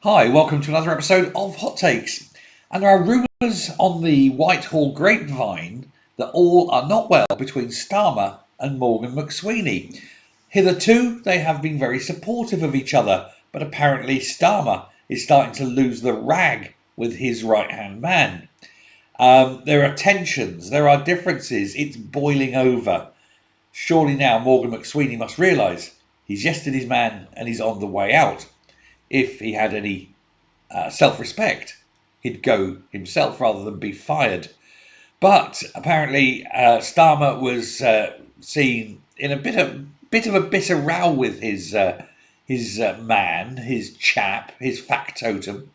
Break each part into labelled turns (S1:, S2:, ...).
S1: Hi, welcome to another episode of Hot Takes. And there are rumours on the Whitehall grapevine that all are not well between Starmer and Morgan McSweeney. Hitherto, they have been very supportive of each other, but apparently Starmer is starting to lose the rag with his right-hand man. There are tensions, there are differences, it's boiling over. Surely now Morgan McSweeney must realise he's yesterday's man and he's on the way out. If he had any self-respect, he'd go himself rather than be fired. But apparently Starmer was seen in a bit of a bitter row with his man, his chap, his factotum,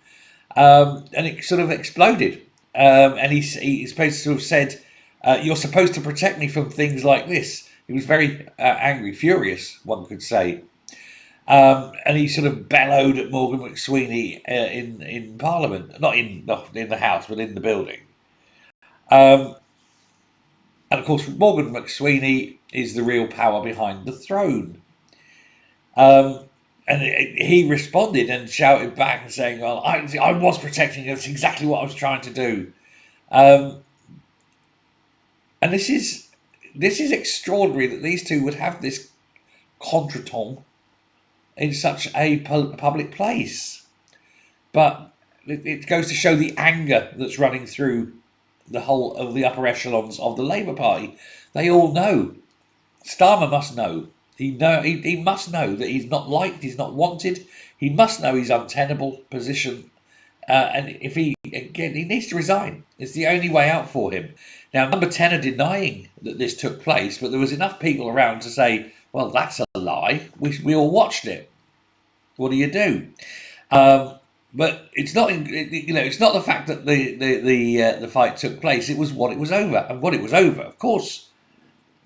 S1: and it sort of exploded. And he's supposed to have said, "You're supposed to protect me from things like this." He was very angry, furious, one could say. And he sort of bellowed at Morgan McSweeney in Parliament, not in the House, but in the building. And of course, Morgan McSweeney is the real power behind the throne. And he responded and shouted back and saying, "Well, I was protecting you. That's exactly what I was trying to do." And this is extraordinary that these two would have this contretemps in such a public place. But it goes to show the anger that's running through the whole of the upper echelons of the Labour Party. They all know. Starmer must know. He must know that he's not liked, he's not wanted. He must know his untenable position. And if he needs to resign. It's the only way out for him. Now, Number 10 are denying that this took place, but there was enough people around to say, "Well, that's a lie. We all watched it. What do you do?" But it's not, it's not the fact that the fight took place. It was what it was over, and what it was over, of course,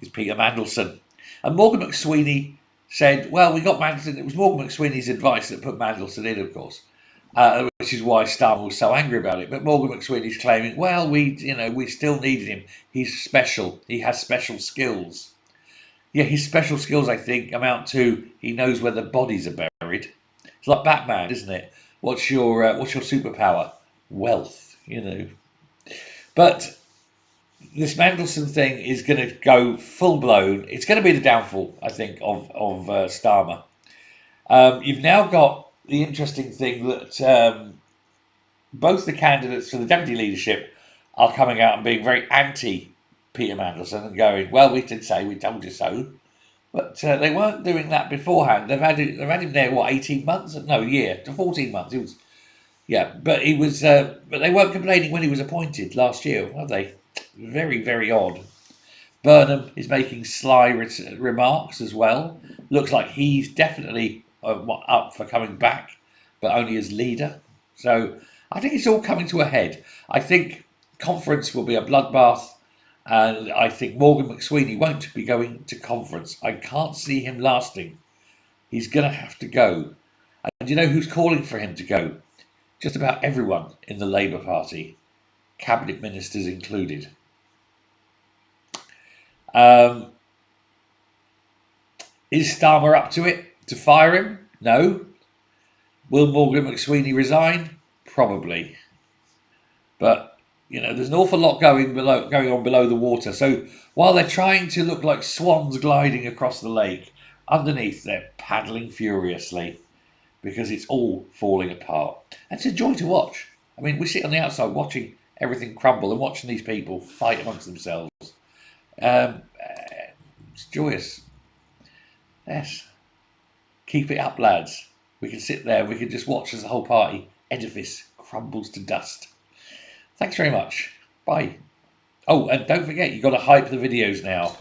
S1: is Peter Mandelson. And Morgan McSweeney said, "Well, we got Mandelson." It was Morgan McSweeney's advice that put Mandelson in, of course, which is why Starmer was so angry about it. But Morgan McSweeney's claiming, "Well, we still needed him. He's special. He has special skills." Yeah, his special skills, I think, amount to he knows where the bodies are buried. It's like Batman, isn't it? What's your superpower? Wealth, But this Mandelson thing is going to go full blown. It's going to be the downfall, I think, of Starmer. You've now got the interesting thing that both the candidates for the deputy leadership are coming out and being very anti Peter Mandelson and going, "Well, we did say, we told you so." But they weren't doing that beforehand. They've had him there, what, 18 months? No, a year to 14 months. It was, yeah, but he was. But they weren't complaining when he was appointed last year, were they? Very, very odd. Burnham is making sly remarks as well. Looks like he's definitely up for coming back, but only as leader. So I think it's all coming to a head. I think conference will be a bloodbath. And I think Morgan McSweeney won't be going to conference. I can't see him lasting. He's going to have to go. And you know who's calling for him to go? Just about everyone in the Labour Party, cabinet ministers included. Is Starmer up to it to fire him? No. Will Morgan McSweeney resign? Probably. But there's an awful lot going on below the water. So while they're trying to look like swans gliding across the lake, underneath they're paddling furiously because it's all falling apart. And it's a joy to watch. I mean, we sit on the outside watching everything crumble and watching these people fight amongst themselves. It's joyous. Yes. Keep it up, lads. We can sit there. We can just watch as the whole party edifice crumbles to dust. Thanks very much. Bye. Oh, and don't forget, you've got to hype the videos now.